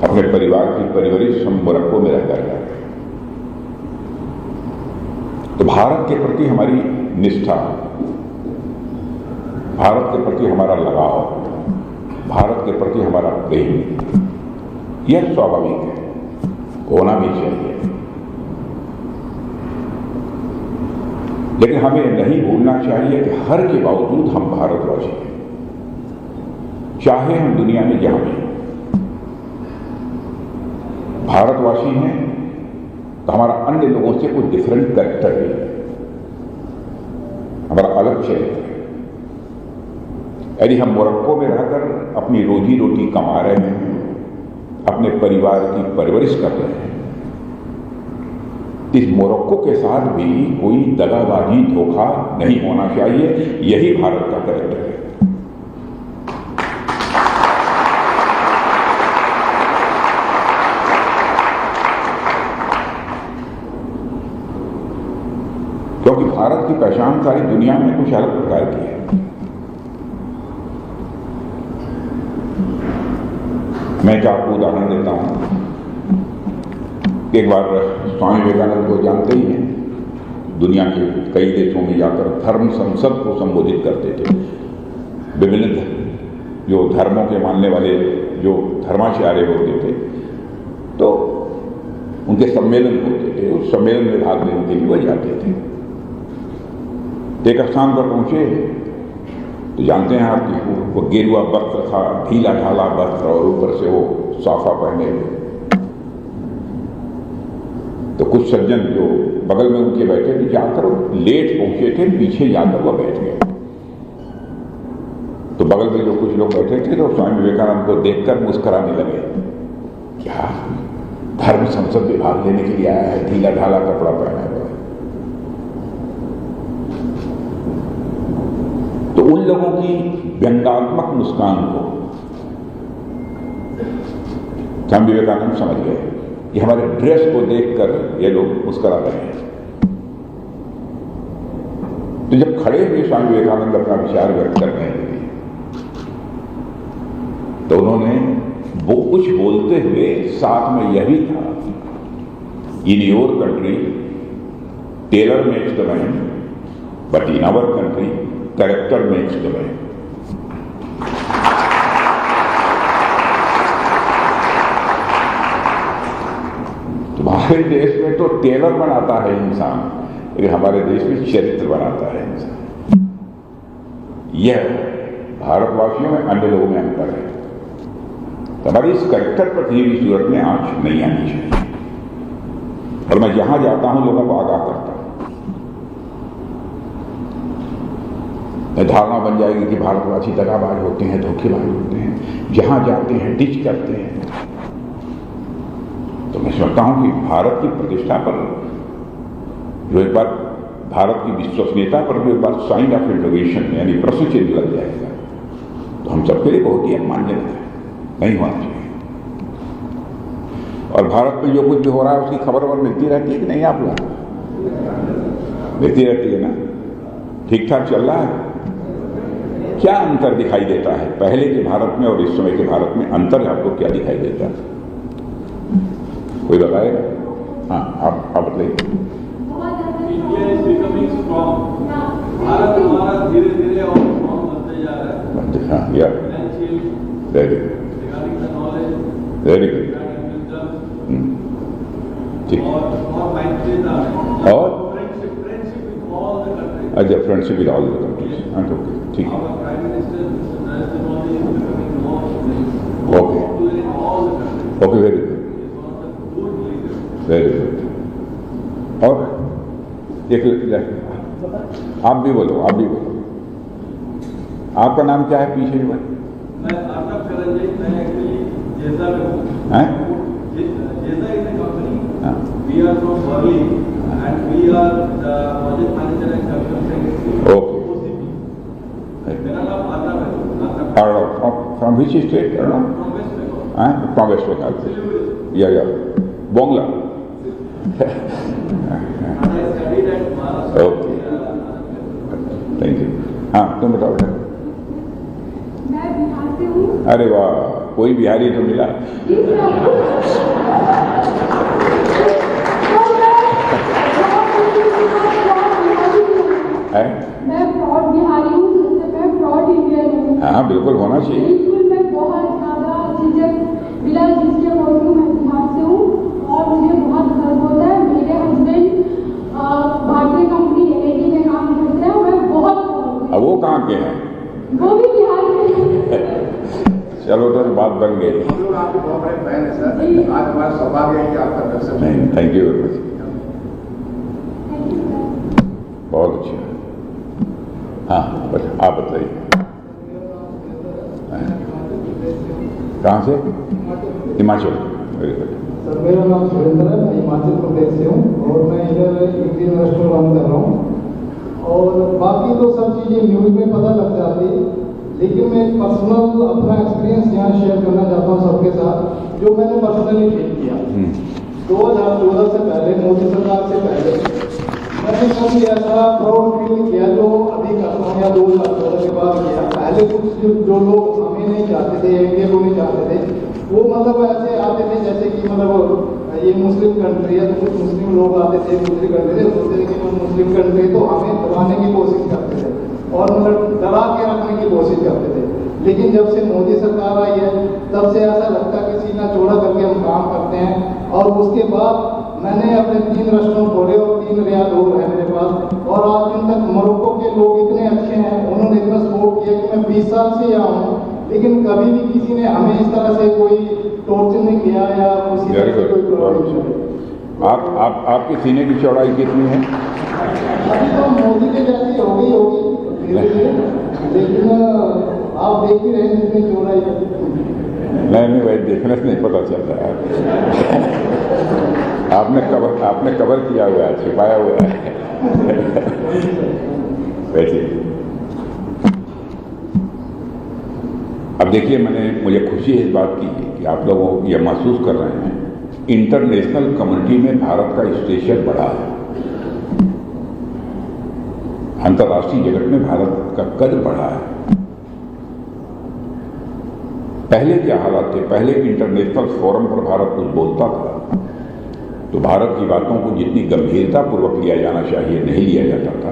अपने परिवार की परवरिश हम मोरक्को में रहकर कर। तो भारत के प्रति हमारी निष्ठा, भारत के प्रति हमारा लगाव, भारत के प्रति हमारा प्रेम, यह स्वाभाविक है, होना भी चाहिए। लेकिन हमें नहीं भूलना चाहिए कि हर के बावजूद हम भारतवासी हैं, चाहे हम दुनिया में जहां भी भारतवासी हैं, तो हमारा अन्य लोगों से कुछ डिफरेंट कैरेक्टर है, हमारा अलग चरित्र है। यदि हम मोरक्को में रहकर अपनी रोजी रोटी कमा रहे हैं, अपने परिवार की परवरिश कर रहे हैं, इस मोरक्को के साथ भी कोई दगाबाजी, धोखा नहीं होना चाहिए। यही भारत का कैरेक्टर है। क्योंकि भारत की पहचान सारी दुनिया में कुछ अलग प्रकार की है। मैं क्या आपको उदाहरण देता हूं। एक बार स्वामी विवेकानंद को जानते ही हैं, दुनिया के कई देशों में जाकर धर्म संसद को संबोधित करते थे। विभिन्न जो धर्मों के मानने वाले जो धर्माचार्य होते थे, तो उनके सम्मेलन होते थे, उस सम्मेलन में भाग लेने के लिए वह जाते थे। एक स्थान पर पहुंचे तो जानते हैं आप कि वो गेरुआ वस्त्र था, ढीला ढाला वस्त्र, और ऊपर से वो साफा पहने हुए। तो कुछ सज्जन जो बगल में उनके बैठे थे, जाकर लेट पहुंचे थे, पीछे जाकर वो बैठ गए। तो बगल में जो कुछ लोग बैठे थे, तो स्वामी विवेकानंद को देखकर मुस्कुराने लगे। क्या धर्म संसद में भाग लेने के लिए आया है, ढीला ढाला कपड़ा पहना हुआ है। तो उन लोगों की व्यंग्यात्मक मुस्कान को स्वामी विवेकानंद समझ गए कि हमारे ड्रेस को देखकर ये लोग मुस्कुरा रहे हैं। तो जब खड़े हुए स्वामी विवेकानंद अपना विचार व्यक्त करने लगे, तो उन्होंने वो कुछ बोलते हुए साथ में यह भी था, in your country tailor makes the man, but in our country character makes the man. तुम्हारे देश में तो टेलर बनाता है इंसान, लेकिन हमारे देश में चरित्र बनाता है इंसान। यह भारतवासियों में, अन्य लोगों में अंतर है। तो हमारी इस कैरेक्टर पर किसी भी सूरत में आंच नहीं आनी चाहिए। और मैं जहां जाता हूं लोगों को आगाह करता हूं। धारणा बन जाएगी कि भारतवासी दगाबाज होते हैं, धोखेबाज होते हैं, जहां जाते हैं डिच करते हैं। तो मैं समझता हूं कि भारत की प्रतिष्ठा पर जो एक बार, भारत की विश्वसनीयता पर जो एक बार साइन ऑफ इंटरोगेशन यानी प्रश्न चिन्ह लग जाएगा, तो हम सबके लिए बहुत ही अपमानजनक है, नहीं होना चाहिए। और भारत में जो कुछ भी हो रहा है उसकी खबर मिलती रहती है कि नहीं, आप लोग मिलती रहती है ना? ठीक ठाक चल रहा है? क्या अंतर दिखाई देता है पहले के भारत में और इस समय के भारत में? अंतर आपको क्या दिखाई देता है, कोई बताएगा? हाँ, आप बताइए। भारत हमारा धीरे धीरे और स्ट्रॉन्ग बनते जा रहा है। हाँ, या वेरी वेरी गुड, ठीक। और अच्छा, friendship with all the countries, हाँ, ओके, ठीक है, okay okay, very good, very good. और एक आप भी बोलो, आप भी बोलो, आपका नाम क्या है? पीछे भी मैं आर्टअप चैलेंज, मैं एक्चुअली जेजा में हूँ। हैं? जेजा is a company, we are from Worli and we are the project manager and cultural secretary. Okay, मेरा नाम आर्टअप है। आर्टअप from which state? From West Bengal. हाँ, फ्रॉम वेस्ट बंगाल, या बोंगला। Okay, thank you. हाँ, तुम बताओ बेटा। मैं बिहार से हूँ। अरे वाह, कोई बिहारी तो मिला। है? मैं फ्रॉड बिहारी हूँ, मैं फ्रॉड इंडियन हूँ। हाँ बिल्कुल होना चाहिए। बिल्कुल, मैं बहुत ज़्यादा झिझक बिना झिझके बोलती हूँ, मैं बिहार से हूँ और मुझे बहुत गर्व होता है। मेरे हस्बैंड भारतीय कंपनी एनआईटी में काम करते हैं और मैं बहुत अब वो कहाँ के हैं? वो भी बिहार के हैं। चलो तो बात बन गई। हम लोग आपके बहुत बड़े फैन हैं सर। आज हमारा सौभाग्य है कि आपका दर्शन नहीं, थैंक यू वेरी मच, बहुत अच्छा। हाँ बस आप बताइए, कहाँ से? हिमाचल। Very good. सर मेरा नाम सुरेंद्र है, मैं हिमाचल प्रदेश से हूँ और मैं इधर इंडियन रेस्टोरेंट रन कर रहा हूँ। और बाकी तो सब चीज़ें न्यूज़ में पता लग जाती है, लेकिन मैं पर्सनल अपना एक्सपीरियंस यहाँ शेयर करना चाहता हूँ सबके साथ, जो मैंने पर्सनली फील किया। 2014 से पहले, मोदी सरकार से पहले मैंने कभी ऐसा प्राउड फील किया जो अभी करता हूँ या 2014 के बाद किया। पहले कुछ जो लोग हमें नहीं चाहते थे, इंडिया को नहीं चाहते थे, वो मतलब ऐसे आते थे जैसे कि मतलब ये मुस्लिम कंट्री है, तो कुछ मुस्लिम लोग आते थे दूसरी कंट्री से, सोचते थे कि वो मुस्लिम कंट्री तो हमें दबाने की कोशिश करते थे और मतलब डरा के रखने की कोशिश करते थे। लेकिन जब से मोदी सरकार आई है तब से ऐसा लगता है कि सीना चौड़ा करके हम काम करते हैं। और उसके बाद मैंने अपने 3 रेस्टोरेंट खोले और 3 नया लोग हैं मेरे पास, और आज दिन तक मोरक्को के लोग इतने अच्छे हैं, उन्होंने इतना सपोर्ट किया कि मैं 20 साल से यहाँ हूँ, लेकिन कभी भी किसी ने हमें इस तरह से कोई टॉर्चर नहीं किया या किसी तरह से कोई प्रॉब्लम नहीं। आपकी सीने की चौड़ाई कितनी है? अभी तो मोदी के जैसी होगी धीरे-धीरे, लेकिन आप देख ही रहे हैं जितनी चौड़ाई है। नहीं भाई, देखने से नहीं पता चलता है। आपने कवर किया हुआ है, छिपाया हुआ है। वैसे अब देखिए, मुझे खुशी है इस बात की कि आप लोग ये महसूस कर रहे हैं, इंटरनेशनल कम्युनिटी में भारत का स्टेशन बढ़ा है। अंतर्राष्ट्रीय जगत में भारत का कद बढ़ा है। पहले क्या हालात थे? पहले इंटरनेशनल फोरम पर भारत कुछ बोलता था तो भारत की बातों को जितनी गंभीरता पूर्वक लिया जाना चाहिए नहीं लिया जाता था।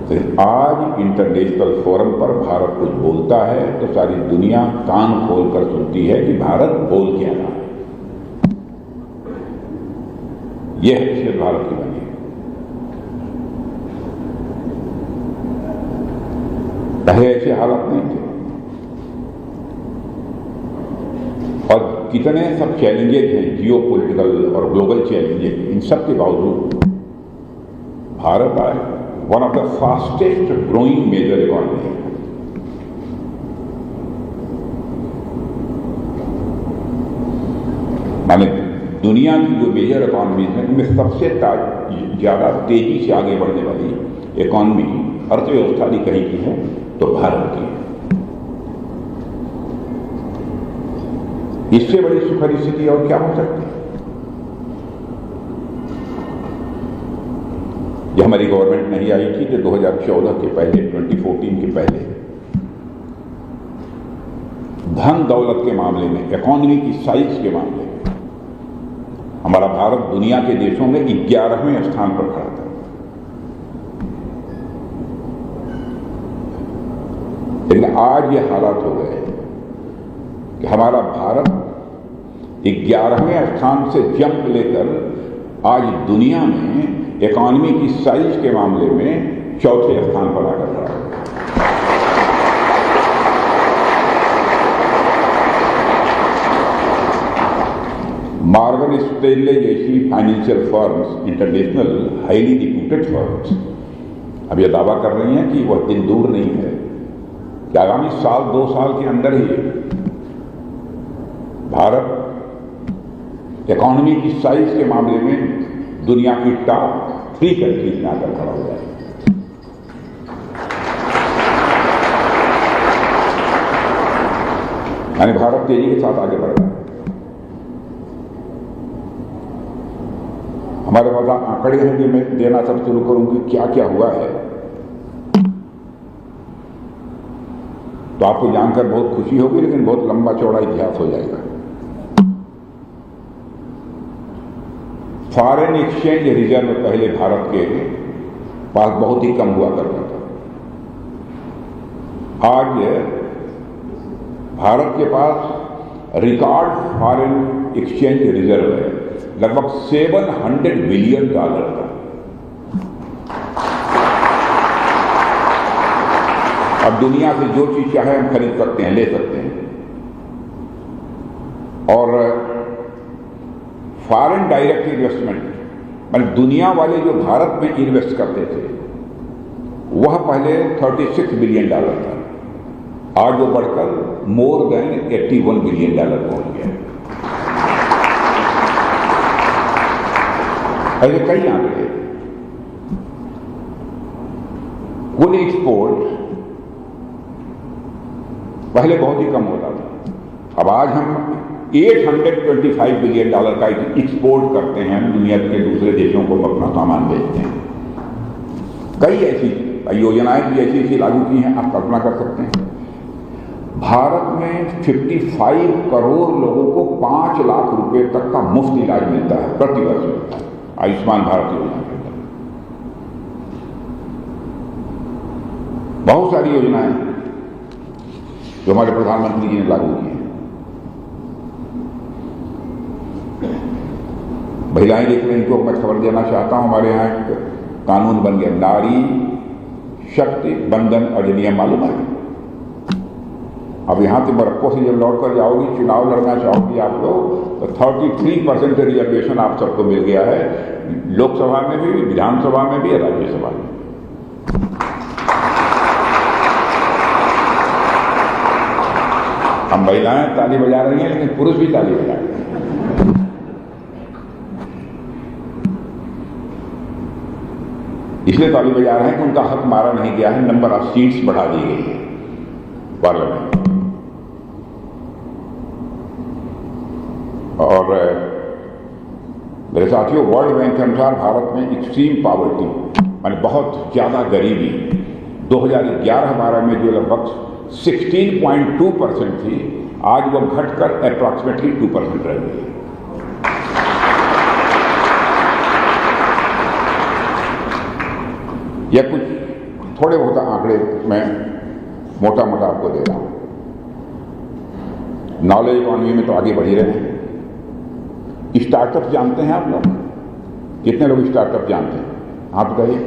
लेकिन आज इंटरनेशनल फोरम पर भारत कुछ बोलता है तो सारी दुनिया कान खोलकर सुनती है कि भारत बोल क्या रहा है। यह हैसियत भारत की बनी है। पहले ऐसे हालात नहीं थे। और कितने सब चैलेंजेस हैं, जियो पॉलिटिकल और ग्लोबल चैलेंजेस, इन सब के बावजूद भारत आज one of the fastest growing major economy है। माने दुनिया की जो मेजर इकॉनमी है उनमें सबसे ज्यादा तेजी से आगे बढ़ने वाली इकॉनमी, अर्थव्यवस्था भी कहीं की है तो भारत की है। इससे बड़ी सुखद स्थिति और क्या हो सकती है? जब हमारी गवर्नमेंट नहीं आई थी तो 2014 के पहले, 2014 के पहले धन दौलत के मामले में, इकॉनमी की साइज के मामले में हमारा भारत दुनिया के देशों में 11वें स्थान पर खड़ा था। लेकिन आज ये हालात हो गए कि हमारा भारत 11वें स्थान से जंप लेकर आज दुनिया में इकॉनमी की साइज के मामले में 4थे स्थान पर आकर खड़ा है। मॉर्गन स्टैनले जैसी financial firms, international highly reputed firms, अब यह दावा कर रही हैं कि वह दिन दूर नहीं है कि आगामी साल 2 साल के अंदर ही भारत इकॉनमी की साइज के मामले में दुनिया की टॉप 3 कंट्रीज में आकर खड़ा हो जाए। यानी भारत तेजी के साथ आगे बढ़ रहा है। हमारे पास आंकड़े हैं जो मैं देना सब शुरू करूं कि क्या क्या हुआ है। तो आपको जानकर बहुत खुशी होगी, लेकिन बहुत लंबा चौड़ा इतिहास हो जाएगा। फॉरेन एक्सचेंज रिजर्व पहले भारत के पास बहुत ही कम हुआ करता था। आज भारत के पास रिकॉर्ड फॉरेन एक्सचेंज रिजर्व है, लगभग $700 बिलियन का। अब दुनिया से जो चीज चाहे हम खरीद सकते हैं, ले सकते हैं। और फॉरेन डायरेक्ट इन्वेस्टमेंट, मतलब दुनिया वाले जो भारत में इन्वेस्ट करते थे, वह पहले $36 बिलियन था। आज वो बढ़कर मोर देन $81 बिलियन पहुंच गया। ऐसे कई आंकड़े। कुल एक्सपोर्ट पहले बहुत ही कम होता था। अब आज हम $825 बिलियन का एक्सपोर्ट करते हैं, दुनिया के दूसरे देशों को अपना सामान बेचते हैं। कई ऐसी योजनाएं भी ऐसी लागू की हैं, आप कल्पना कर सकते हैं। भारत में 55 करोड़ लोगों को 5 लाख रुपए तक का मुफ्त इलाज मिलता है, प्रतिवर्ष मिलता है, आयुष्मान भारत योजना के अंदर। बहुत सारी योजनाएं जो हमारे प्रधानमंत्री जी ने लागू की हैं। महिलाएं देख रहे हैं, इनको मैं खबर देना चाहता हूं, हमारे यहाँ एक कानून बन गया, नारी शक्ति बंधन अधिनियम, मालूम है? अब यहां से मोरक्को से जब लौट कर जाओगी, चुनाव लड़ना चाहोगी आप लोग, तो 33% रिजर्वेशन आप सबको मिल गया है, लोकसभा में भी, विधानसभा में भी, राज्यसभा में। हम महिलाएं ताली बजा रही हैं, लेकिन पुरुष भी ताली बजा रहे हैं। इसलिए ताली बजा रहे हैं कि उनका हक मारा नहीं गया है, नंबर ऑफ सीट्स बढ़ा दी गई है पार्लियामेंट। और मेरे साथियों, वर्ल्ड बैंक के अनुसार भारत में एक्सट्रीम पॉवर्टी, माने बहुत ज्यादा गरीबी, 2011-12 में जो लगभग 16.2% थी, आज वह घटकर अप्रॉक्सीमेटली 2% रह गई है। यह कुछ थोड़े बहुत आंकड़े मैं मोटा मोटा आपको दे रहा हूं। नॉलेज इकोनॉमी में तो आगे बढ़ ही रहे हैं। स्टार्टअप जानते हैं आप लोग? कितने लोग स्टार्टअप जानते हैं? आप बताइए।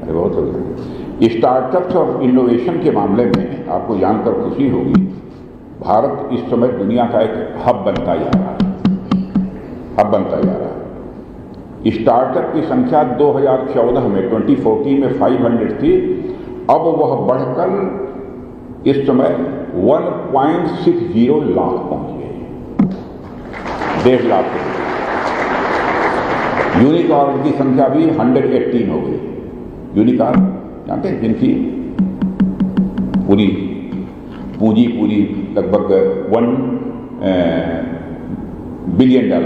अरे बहुत लोग। स्टार्टअप्स और इनोवेशन के मामले में आपको जानकर खुशी होगी, भारत इस समय दुनिया का एक हब बनता जा रहा है। हब बनता जा रहा है। स्टार्टअप की संख्या 2014 में 2014 में 500 थी, अब वह बढ़कर इस समय 1.60 लाख पहुंच गई, 1.5 लाख। यूनिकॉर्न की संख्या भी 118 हो गई। यूनिकॉर्न जानते हैं, जिनकी पूरी पूंजी लगभग $1 बिलियन है,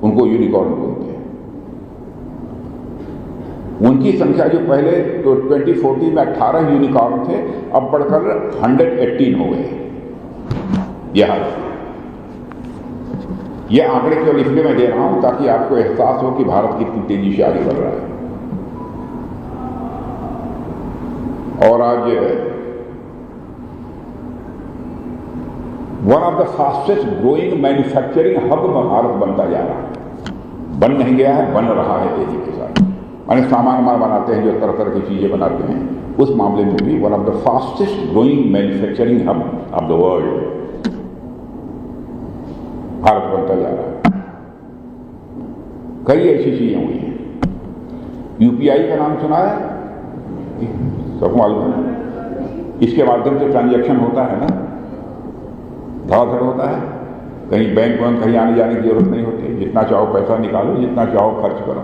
उनको यूनिकॉर्न बोलते हैं। उनकी संख्या जो पहले तो 2014 में 18 यूनिकॉर्न थे, अब बढ़कर 118 हो गए। यह आंकड़े केवल इसलिए मैं दे रहा हूं ताकि आपको एहसास हो कि भारत कितनी तेजी से आगे बढ़ रहा है। और आज one of the fastest growing manufacturing hub Bharat बनता जा रहा है। बन नहीं गया है, बन रहा है तेजी के साथ। माने सामान बनाते हैं, जो तरह तरह की चीजें बनाते हैं, उस मामले में भी one of the fastest growing manufacturing hub of the world Bharat बनता जा रहा है। कई ऐसी चीजें हुई हैं। यूपीआई का नाम सुना है? सबको मालूम है। इसके माध्यम से ट्रांजैक्शन होता है ना, धड़ाधड़ होता है। कहीं बैंक में कहीं आने जाने की जरूरत नहीं होती। जितना चाहो पैसा निकालो, जितना चाहो खर्च करो,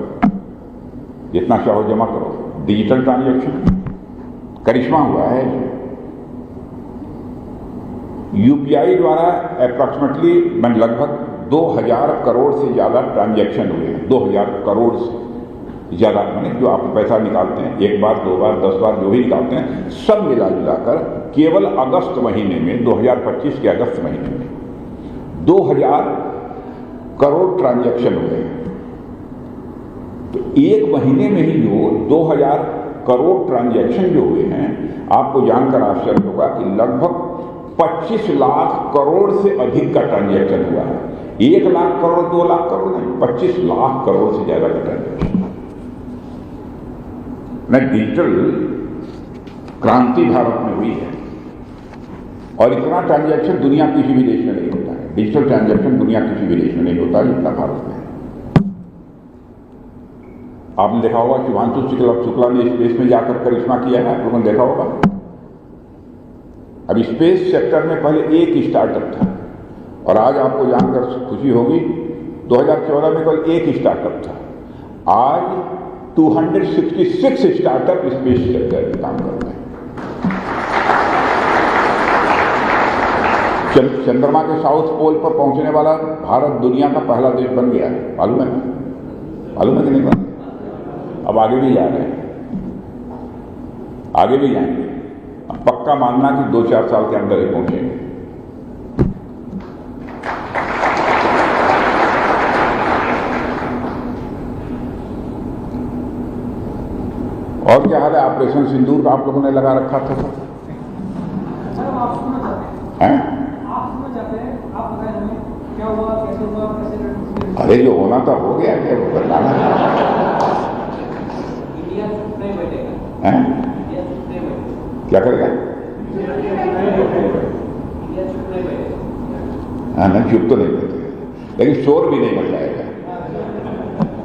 जितना चाहो जमा करो। डिजिटल ट्रांजैक्शन करिश्मा हुआ है। यूपीआई द्वारा अप्रॉक्सीमेटली लगभग 2000 करोड़ से ज्यादा ट्रांजैक्शन हुए हैं। 2000 करोड़ से ज्यादा, मैंने जो आप पैसा निकालते हैं, 1 बार 2 बार 10 बार जो भी निकालते हैं, सब मिला जुलाकर केवल अगस्त महीने में 2025 के अगस्त महीने में 2000 करोड़ ट्रांजैक्शन हुए। तो एक महीने में ही जो 2000 करोड़ ट्रांजैक्शन जो हुए हैं, आपको जानकर आश्चर्य होगा कि लगभग 25 लाख करोड़ से अधिक का ट्रांजैक्शन हुआ है। 1 लाख करोड़ 2 लाख करोड़ नहीं, 25 लाख करोड़ से ज्यादा का ट्रांजैक्शन। डिजिटल क्रांति भारत में हुई है और इतना ट्रांजैक्शन दुनिया किसी भी देश में नहीं होता है। डिजिटल ट्रांजैक्शन दुनिया किसी भी देश में नहीं होता जितना भारत में है। आपने देखा होगा शिवांशु शुक्ला ने स्पेस में जाकर करिश्मा किया है, आप लोगों ने देखा होगा। अब स्पेस सेक्टर में पहले एक स्टार्टअप था और आज आपको जानकर खुशी होगी 2014 में केवल एक स्टार्टअप था। आज 266 स्टार्टअप स्पेस सेक्टर में काम कर रहे हैं। चंद्रमा के साउथ पोल पर पहुंचने वाला भारत दुनिया का पहला देश बन गया है, मालूम है? मालूम है कि नहीं मालूम? अब आगे भी जा रहे हैं, आगे भी जाएंगे। अब पक्का मानना कि 2-4 साल के अंदर ही पहुंचेंगे। और क्या हाल है? ऑपरेशन सिंदूर का आप लोगों ने लगा रखा था सब? क्या हुआ, कैसे हुआ, कैसे? अरे जो होना था हो गया, क्या बताना? इंडिया चुप नहीं बैठेगा। इंडिया चुप नहीं बैठेगा। क्या करेगा? इंडिया चुप नहीं बैठेगा। हाँ, नहीं चुप तो नहीं बैठेगा, लेकिन शोर भी नहीं मचाएगा,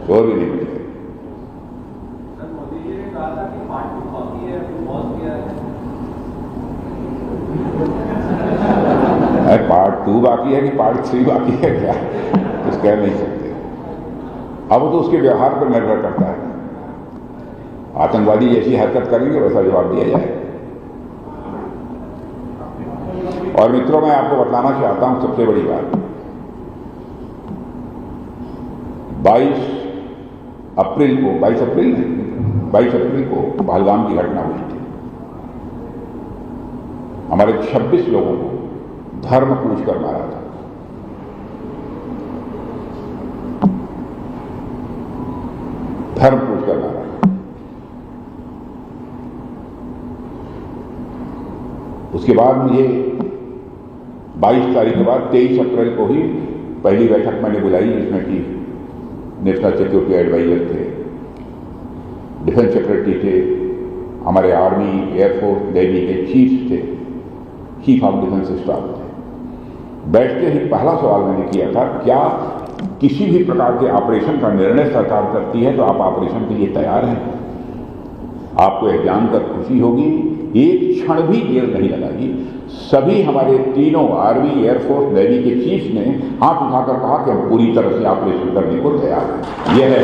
शोर भी नहीं मचाएगा। मोदी जी ने कहा था कि पार्ट 2 बाकी है, अभी पॉज किया है। पार्ट 2 बाकी है कि पार्ट 3 बाकी है, क्या कुछ कह नहीं सकते। अब तो उसके व्यवहार पर निर्भर करता है। आतंकवादी जैसी हरकत करेंगे वैसा जवाब दिया जाए। और मित्रों, मैं आपको बताना चाहता हूं सबसे बड़ी बात, 22 अप्रैल को पहलगाम की घटना हुई थी। हमारे 26 लोगों को धर्म पूछ कर मारा था। धर्म पूछ कर मारा था। उसके बाद मुझे 22 तारीख के बाद 23 अप्रैल को ही पहली बैठक मैंने बुलाई, जिसमें कि नेशनल सिक्योरिटी एडवाइजर थे, डिफेंस सेक्रेटरी थे, हमारे आर्मी, एयरफोर्स, नेवी के चीफ थे, चीफ ऑफ डिफेंस स्टाफ थे। बैठते ही पहला सवाल मैंने किया था, क्या किसी भी प्रकार के ऑपरेशन का निर्णय सरकार करती है तो आप ऑपरेशन के लिए तैयार हैं? आपको यह जानकर खुशी होगी, एक क्षण भी देर नहीं लगाई। सभी हमारे तीनों आर्मी, एयरफोर्स, नेवी के चीफ ने हाथ उठाकर कहा कि हम पूरी तरह से ऑपरेशन करने को तैयार हैं। यह है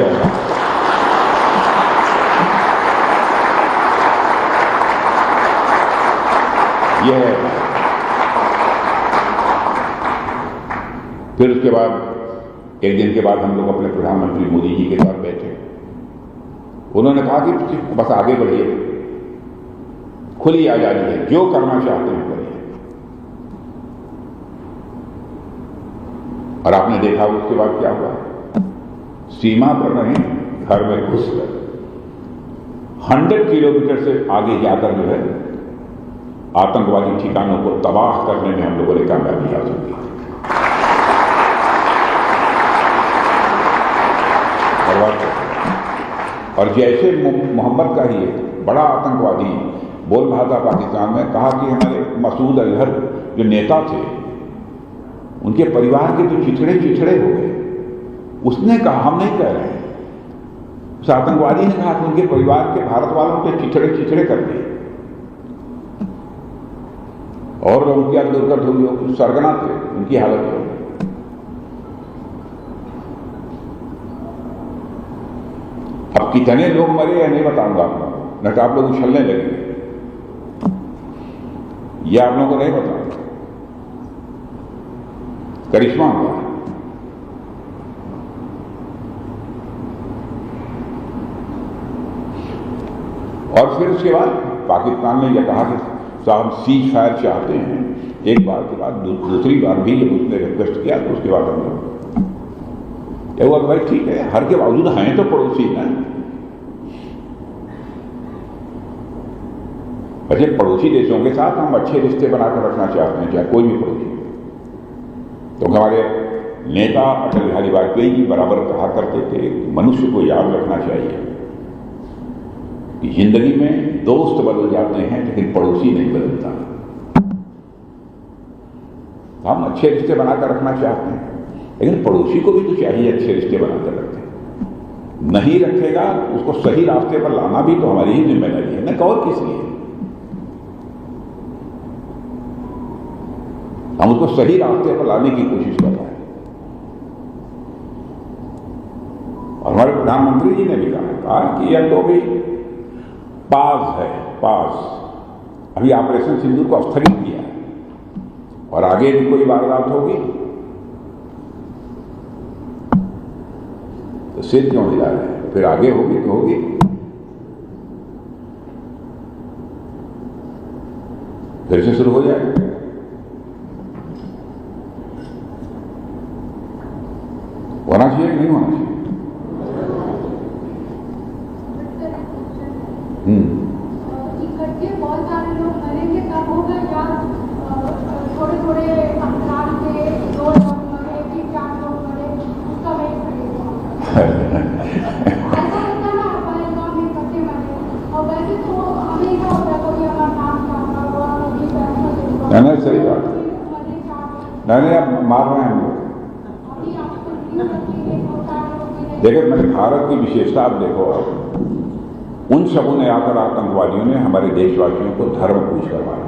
यह है। फिर उसके बाद एक दिन के बाद हम लोग अपने प्रधानमंत्री मोदी जी के साथ बैठे। उन्होंने कहा कि बस आगे बढ़िए, खुली आजादी है, जो करना चाहते हैं करिए। और आपने देखा उसके बाद क्या हुआ? सीमा पर नहीं, घर में घुसकर 100 किलोमीटर से आगे जाकर जो है आतंकवादी ठिकानों को तबाह करने में हम लोगों ने कामयाबी हासिल की। और जैसे मोहम्मद का ही एक बड़ा आतंकवादी बोल रहा था पाकिस्तान में, कहा कि हमारे मसूद अजहर जो नेता थे, उनके परिवार के जो चिथड़े हो गए। उसने कहा, हम नहीं कह रहे हैं, उस आतंकवादी ने कहा कि उनके परिवार के, भारत वालों के चिथड़े कर दिए। और उनकी दुर्गत हुई हो, सरगना थे, उनकी हालत हो। अब कितने लोग मरे या नहीं बताऊंगा आप लोगों को, नहीं तो आप लोग उछलने लगेंगे। यह आप लोगों को नहीं बताऊंगा। करिश्मा हुआ। फिर उसके बाद पाकिस्तान ने यह कहा कि साहब सीज फायर चाहते हैं, एक बार के बाद दूसरी बार भी जब उसने रिक्वेस्ट किया तो उसके बाद हम लोग ये हुआ कि भाई ठीक है, हर के बावजूद हैं तो पड़ोसी ना। वैसे पड़ोसी देशों के साथ हम अच्छे रिश्ते बनाकर रखना चाहते हैं, चाहे कोई भी पड़ोसी। तो हमारे नेता अटल बिहारी वाजपेयी जी बराबर कहा करते थे, मनुष्य को याद रखना चाहिए कि जिंदगी में दोस्त बदल जाते हैं लेकिन पड़ोसी नहीं बदलता। हम अच्छे रिश्ते बनाकर रखना चाहते हैं, लेकिन पड़ोसी को भी तो चाहिए अच्छे रिश्ते बनाकर रखें। नहीं रखेगा उसको सही रास्ते पर लाना भी तो हमारी ही जिम्मेदारी है न, और किस लिए। हम उसको सही रास्ते पर लाने की कोशिश कर रहे हैं। और हमारे प्रधानमंत्री जी ने भी कहा कि यह तो भी पास है, पास। अभी ऑपरेशन सिंदूर को स्थगित किया है और आगे भी कोई वारदात होगी तो सिर क्यों हिला रहे हैं, फिर आगे होगी तो होगी। फिर से शुरू हो जाएगा। होना चाहिए कि नहीं होना चाहिए? इकट्ठे बहुत सारे लोग मरेंगे तब होगा या थोड़े थोड़े अंतराल पे 2 लोग मरे कि 4 लोग मरे, उसका वेट करेगा। ऐसा होता ना हमारे गाँव में इकट्ठे मरे, और वैसे तो हमेशा होता है कोई हमारा नाम चाहता हुआ कभी पैसा देगा। नहीं सही बात, नहीं अब मार रहे हैं हम लोग। देखो मैंने भारत की विशेषता आप देखो, आप उन सबों ने आकर आतंकवादियों ने हमारे देशवासियों को धर्म पूछ कर मारा,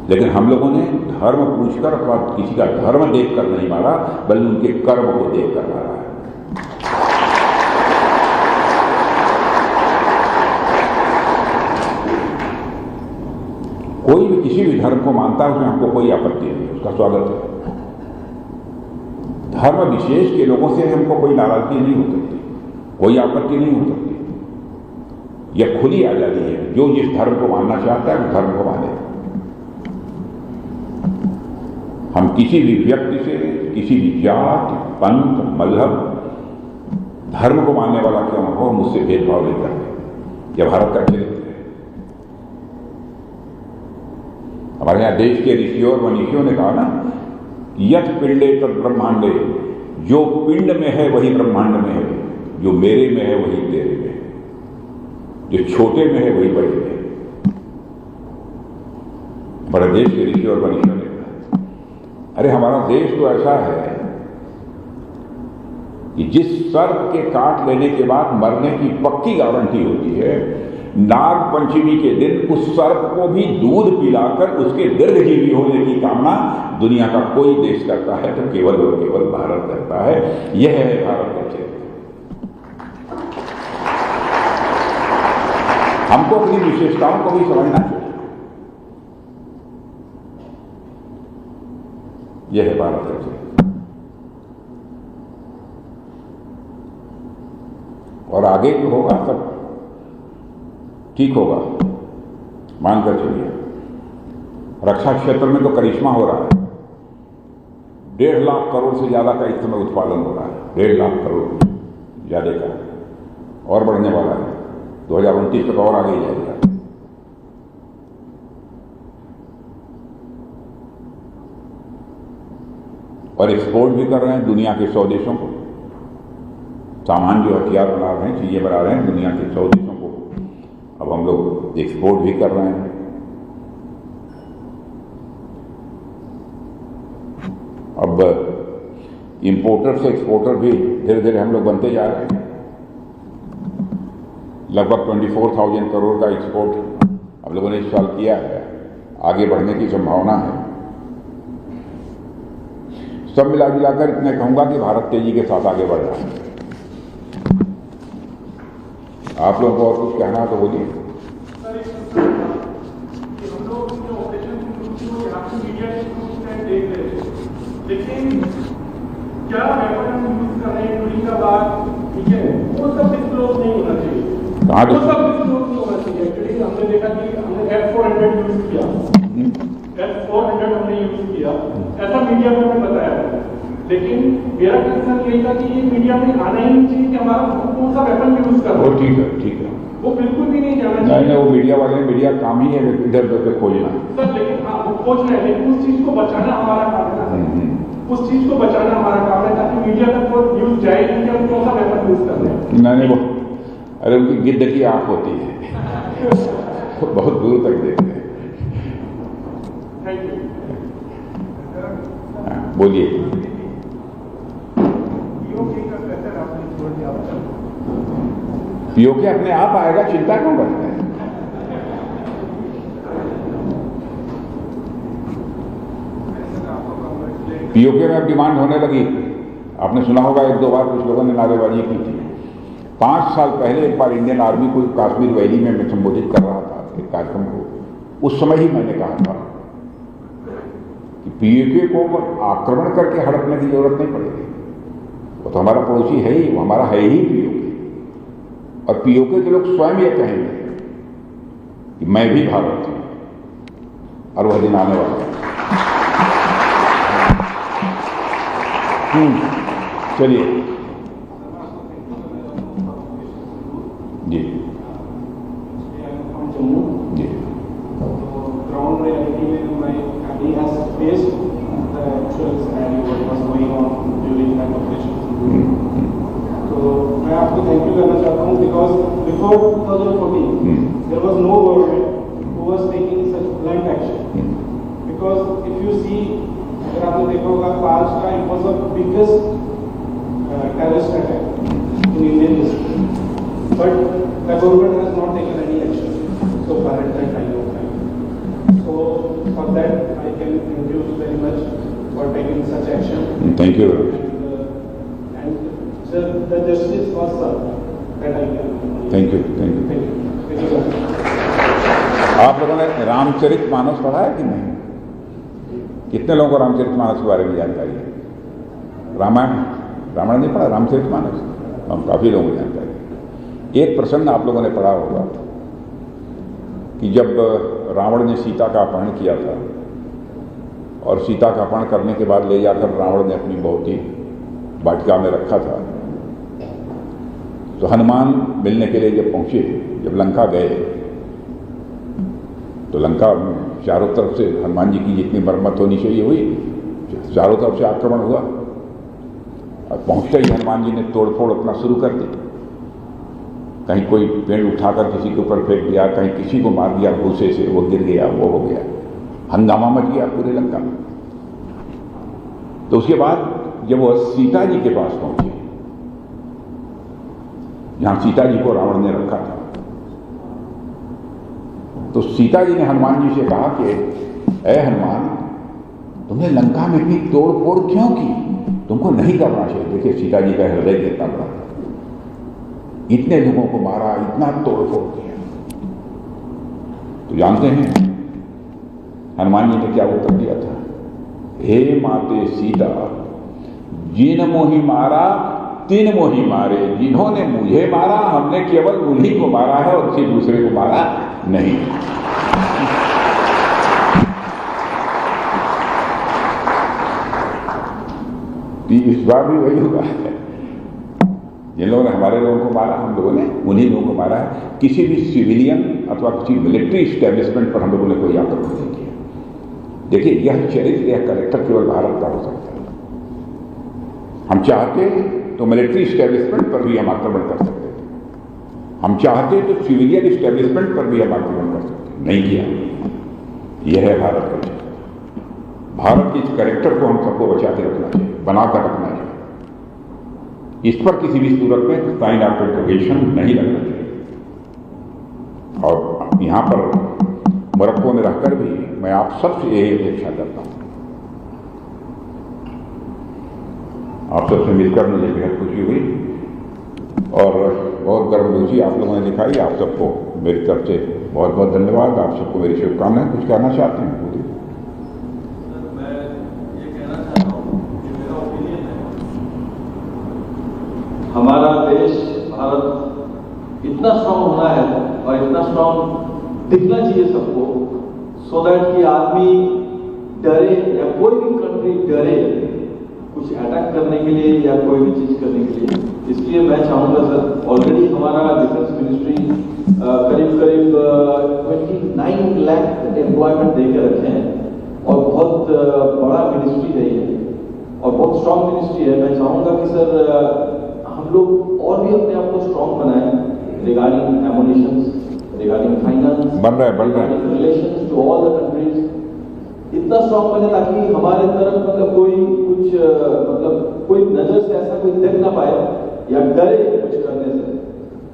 लेकिन हम लोगों ने धर्म पूछकर अथवा किसी का धर्म देखकर नहीं मारा, बल्कि उनके कर्म को देखकर मारा है। कोई भी किसी भी धर्म को मानता है उसमें हमको कोई आपत्ति नहीं, उसका स्वागत है। धर्म विशेष के लोगों से हमको कोई नाराजगी नहीं हो सकती, कोई आपत्ति नहीं हो सकती। यह खुली आजादी है, जो जिस धर्म को मानना चाहता है उस धर्म को माने। हम किसी भी व्यक्ति से, किसी भी जात, पंथ, मजहब, धर्म को मानने वाला क्यों हो, हम उससे भेदभाव नहीं करते। यह भारत का चरित्र है। हमारे यहाँ देश के ऋषियों और मनीषियों ने कहा ना, यत पिंडे तत् ब्रह्मांडे, जो पिंड में है वही ब्रह्मांड में है, जो मेरे में है वही तेरे में है, जो छोटे में है वही बड़े में है। हमारे देश के ऋषि और मनीषियों ने कहा, अरे हमारा देश तो ऐसा है कि जिस सर्प के काट लेने के बाद मरने की पक्की गारंटी होती है, नाग पंचमी के दिन उस सर्प को भी दूध पिलाकर उसके दीर्घजीवी होने की कामना दुनिया का कोई देश करता है तो केवल और केवल भारत करता है। यह है भारत का चरित्र। हमको अपनी विशेषताओं को भी समझना चाहिए। यह है भारत का चरित्र। और आगे जो होगा सब ठीक होगा, मानकर चलिए। रक्षा क्षेत्र में तो करिश्मा हो रहा है। 1.5 लाख करोड़ से ज्यादा का इस समय उत्पादन हो रहा है, 1.5 लाख करोड़ ज्यादा का, और बढ़ने वाला है। 2029 तक और आगे जाएगा। और एक्सपोर्ट भी कर रहे हैं दुनिया के 100 देशों को। सामान जो हथियार बना रहे हैं, चीजें बना रहे हैं, दुनिया के 100 देशों को अब हम लोग एक्सपोर्ट भी कर रहे हैं। अब इंपोर्टर से एक्सपोर्टर भी धीरे धीरे हम लोग बनते जा रहे हैं। लगभग 24,000 करोड़ का एक्सपोर्ट हम लोगों ने इस साल किया है, आगे बढ़ने की संभावना है। सब मिला जुलाकर इतने कहूंगा कि भारत तेजी के साथ आगे बढ़ रहा है। आप लोगों को और कुछ कहना है तो बोलिए। लेकिन क्या वेपन यूज कर रहे हैं गोली का बाद, ठीक है, वो सब डिस्क्लोज नहीं होना चाहिए। कहाँ वो सब डिस्क्लोज नहीं होना चाहिए। एक्चुअली हमने देखा कि हमने F400 यूज किया, F400 हमने यूज किया, ऐसा मीडिया में हमें बताया। लेकिन मेरा कंसर्न यही था कि ये मीडिया में आना ही नहीं चाहिए कि हमारा कौन सा वेपन यूज कर रहा है। ठीक है, ठीक है। वो बिल्कुल भी नहीं जाना नहीं चाहिए। नहीं, वो मीडिया वाले, मीडिया काम ही है इधर उधर खोजना। सर लेकिन हाँ वो खोज रहे हैं, लेकिन उस चीज को बचाना हमारा काम है ना। उस चीज को बचाना हमारा काम है ताकि मीडिया तक वो न्यूज जाए कि हम कौन सा वेपन यूज कर रहे हैं। नहीं वो, अरे उनकी गिद्ध की आंख होती है, बहुत दूर तक देखते हैं। Thank you. बोलिए। पीओके अपने आप आएगा, चिंता क्यों करते हैं? पीओके में अब डिमांड होने लगी। आपने सुना होगा, एक दो बार कुछ लोगों ने नारेबाजी की थी। 5 साल पहले एक बार इंडियन आर्मी को कश्मीर वैली में मैं संबोधित कर रहा था एक कार्यक्रम को। उस समय ही मैंने कहा था कि पीओके को आक्रमण करके हड़पने की जरूरत नहीं पड़ेगी। वो तो हमारा पड़ोसी है ही, वो हमारा है ही पीओके। और पीओके के लोग स्वयं ये कहेंगे कि मैं भी भारत हूं, और वह दिन आने वाला है। चलिए जी जी। ग्राउंड रियलिटी में my family has faced the actual scenario what was going on during that operation. तो मैं आपको थैंक यू करना चाहता हूँ because before 2014 there was no government who was taking such blunt action. Because if you see, अगर आपने देखा होगा पास्ट का it was the biggest terrorist attack in Indian history, but the government has not taken any action so far at that time of time. So for that I can thank you very much for taking such action. Thank you. And the justice was served. That I can. Thank you, thank you. Thank you. Thank you, sir. आप लोगों ने रामचरितमानस पढ़ा है कि नहीं? कितने लोगों को रामचरितमानस के बारे में जानकारी है? रामायण नहीं पढ़ा, रामचरितमानस हम काफी लोगों को जानकारी है। एक प्रसंग आप लोगों ने पढ़ा होगा कि जब रावण ने सीता का अपहरण किया था और सीता का अपहरण करने के बाद ले जाकर रावण ने अपनी बहुत ही वाटिका में रखा था, तो हनुमान मिलने के लिए जब पहुंचे, जब लंका गए, तो लंका में चारों तरफ से हनुमान जी की जितनी मरम्मत होनी चाहिए हुई, चारों तरफ से आक्रमण हुआ। और पहुंचते ही हनुमान जी ने तोड़फोड़ अपना शुरू कर दी। कहीं कोई पेड़ उठाकर किसी के ऊपर फेंक दिया, कहीं किसी को मार दिया भूसे से, वो गिर गया, वो हो गया, हंगामा मच गया पूरे लंका में। तो उसके बाद जब वो सीता जी के पास पहुंचे, जहां सीता जी को रावण ने रखा था, तो सीता जी ने हनुमान जी से कहा कि ऐ हनुमान, तुमने लंका में इतनी तोड़फोड़ क्यों की? तुमको नहीं करना चाहिए। देखिए सीता जी का हृदय कितना बड़ा, इतने लोगों को मारा, इतना तोड़फोड़ किया। तो जानते हैं हनुमान जी ने क्या उत्तर दिया था? हे माते सीता, जिन मोहि मारा तिन मोहि मारे, जिन्होंने मुझे मारा हमने केवल उन्हीं को मारा है और किसी दूसरे को मारा नहीं। इस बार भी वही हुआ है, जिन लोगों ने हमारे लोगों को मारा, हम लोगों ने उन्हीं लोगों को मारा है। किसी भी सिविलियन अथवा किसी मिलिट्री स्टैब्लिशमेंट पर हम लोगों ने कोई आक्रमण नहीं किया। देखिए यह चरित्र, यह कैरेक्टर केवल भारत का हो सकता है। हम चाहते तो मिलिट्री स्टैब्लिशमेंट पर भी हम आक्रमण कर सकते थे, हम चाहते तो सिविलियन स्टैब्लिशमेंट पर भी हम आक्रमण कर सकते, नहीं किया। यह है भारत का चरित्र। भारत के इस कैरेक्टर को हम सबको बचा के रखना चाहिए, बनाकर रखना चाहिए। इस पर किसी भी सूरत में साइन ऑफ इंटरोगेशन नहीं लगना चाहिए। और यहां पर मोरक्को में रहकर भी मैं आप सबसे यही अपेक्षा करता हूं। आप सबसे मिलकर मुझे बेहद खुशी हुई और बहुत गर्मजोशी आप लोगों ने दिखाई। आप सबको मेरी तरफ से बहुत बहुत धन्यवाद। आप सबको मेरी शुभकामनाएं। कुछ कहना चाहते हैं? मैं ये कहना चाहता हूँ कि मेरा ओपिनियन है, हमारा देश भारत इतना स्ट्रांग होना दिखना चाहिए सबको, सो दैट कि आदमी डरे या कोई भी कंट्री डरे कुछ अटैक करने के लिए या कोई भी चीज करने के लिए। इसलिए मैं चाहूंगा सर, ऑलरेडी हमारा डिफेंस मिनिस्ट्री करीब 29 लाख एम्प्लॉयमेंट देकर रखे हैं और बहुत बड़ा मिनिस्ट्री है ये और बहुत स्ट्रांग मिनिस्ट्री है। मैं चाहूंगा कि सर हम लोग और भी अपने आप को स्ट्रांग बनाएं रिगार्डिंग एमुनिशंस, रिगार्डिंग फाइनेंस, बन रहा है relations to all the countries, इतना स्ट्रांग बने ताकि हमारे तरफ मतलब कोई कुछ मतलब कोई नजर से ऐसा कोई देख ना पाए या डरे कुछ करने से,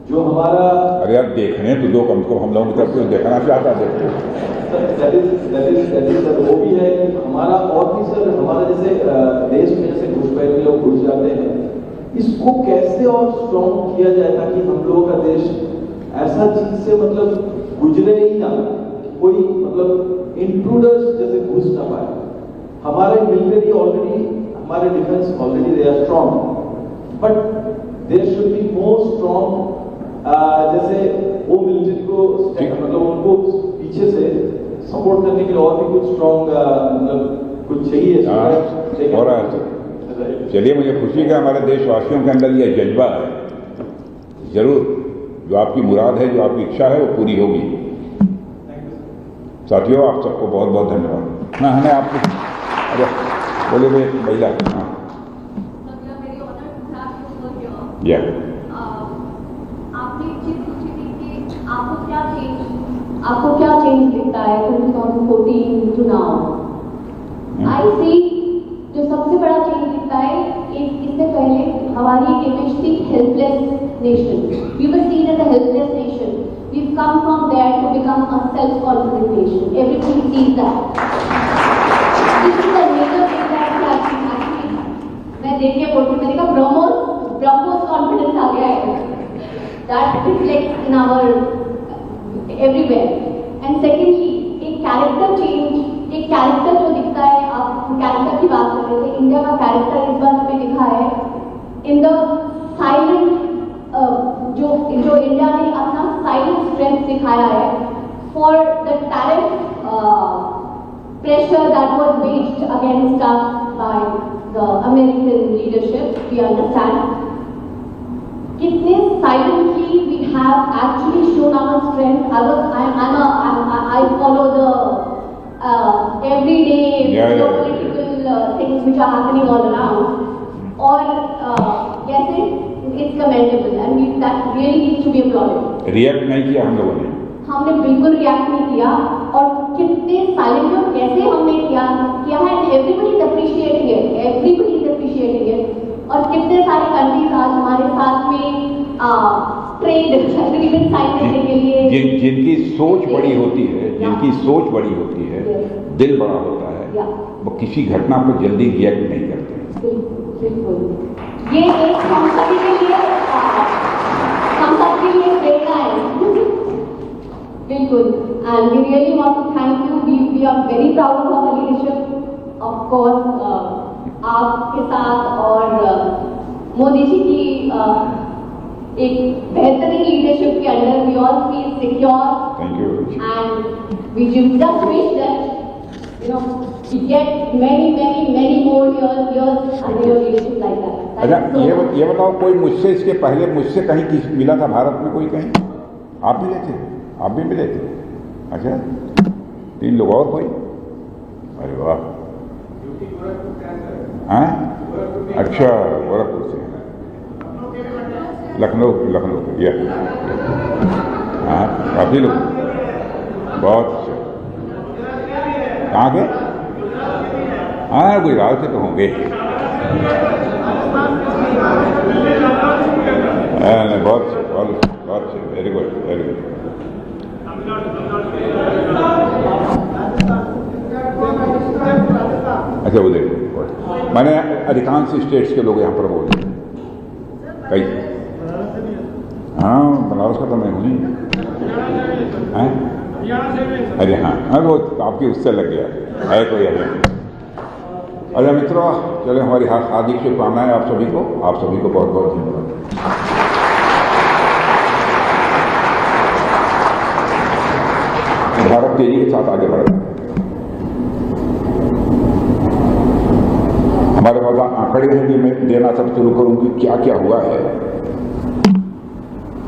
जो हमारा। अरे यार देखने तो दो, कम से कम हम लोगों की तरफ से देखना चाहता है। सर वो भी है कि हमारा और भी सर हमारा जैसे देश में जैसे घुसपैठ लोग घुस जाते हैं, इसको कैसे और स्ट्रांग किया जाए ताकि हम लोगों का देश ऐसा चीज से मतलब गुजरे ही ना, कोई मतलब इंट्रूडर्स जैसे घुस ना पाए। हमारे मिलिट्री ऑलरेडी, हमारे defence already they are strong, but there should be more strong. जैसे वो मिलिट्री को मतलब उनको पीछे से सपोर्ट करने के लिए और भी कुछ स्ट्रांग मतलब कुछ चाहिए। हो रहा है। चलिए, मुझे खुशी है हमारे देशवासियों के अंदर ये जज्बा है। जरूर जो आपकी मुराद है, जो आपकी इच्छा है, वो पूरी होगी। साथियों, आप सबको बहुत बहुत धन्यवाद। ना हमें आपको अरे बोले वे महिला हाँ या आपने एक चीज पूछी थी कि आपको क्या चेंज दिखता है from 2014 to now? I see जो सबसे बड़ा चेंज दिखता है, इससे पहले हमारी एक इमेज थी helpless nation. We were seen as a helpless nation. We've come from there to become a self-confident nation. Everybody sees that. This is the major thing that actually मैं देख के बोलती, मैंने कहा ब्रह्मोस कॉन्फिडेंस आ गया है। That reflects in our everywhere. And secondly, एक character change, एक कैरेक्टर जो दिखता है, आप कैरेक्टर की बात कर रहे थे, इंडिया का कैरेक्टर इस बार हमें दिखा है इन द साइलेंट, जो इंडिया ने अपना साइलेंट स्ट्रेंथ दिखाया है for the tariff pressure that was waged against us by the American leadership. We understand कितने silently we have actually shown our strength. I follow the everyday geopolitical things which are happening all around. Or yes, it's commendable and that really needs to be applauded. React नहीं किया हम लोगों ने, हमने बिल्कुल react नहीं किया और कितने साइलेंट और कैसे हमने किया है। Everybody is appreciating it, everybody is appreciating it. और कितने सारे कंट्रीज आज हमारे साथ में ट्रेड एग्रीमेंट साइन करने के लिए, जिनकी सोच बड़ी होती है, जिनकी सोच बड़ी होती है, दिल बड़ा होता है, वो किसी घटना पर जल्दी रिएक्ट नहीं करते। बिल्कुल, ये एक हम सभी के लिए प्रेरणा है। बिल्कुल, and we really want to thank you. We are very proud of our leadership. Of course आपके साथ और मोदी जी की एक बेहतरीन लीडरशिप के under we all feel secure. Thank you. And we just wish that we get many more years under your leadership like that. अच्छा, ये बताओ, कोई मुझसे इसके पहले मुझसे कहीं किसी मिला था भारत में? कोई कहीं आप मिले थे? आप भी मिले थे? अच्छा, 3 लोग और कोई? अरे वाह, हाँ, अच्छा, गोरखपुर से, लखनऊ ये, हाँ, काफी लोग, बहुत अच्छा। कहाँ के? हाँ, गुजरात से तो होंगे। बहुत अच्छे, वेरी गुड, वेरी गुड। अच्छा, उधर मैंने अधिकांश स्टेट्स के लोग यहाँ पर बोले कई। हाँ, बनारस का तो मैं हूँ ही। अरे हाँ, वो आपकी उससे लग गया है कोई अरे। अरे मित्रों, चले, हमारी हार्दिक शुभकामनाएं आप सभी को बहुत बहुत धन्यवाद। भारत तेजी के साथ आगे बढ़ रहा है। हमारे पास आंकड़े हैं कि मैं देना सब शुरू करूं कि क्या क्या हुआ है।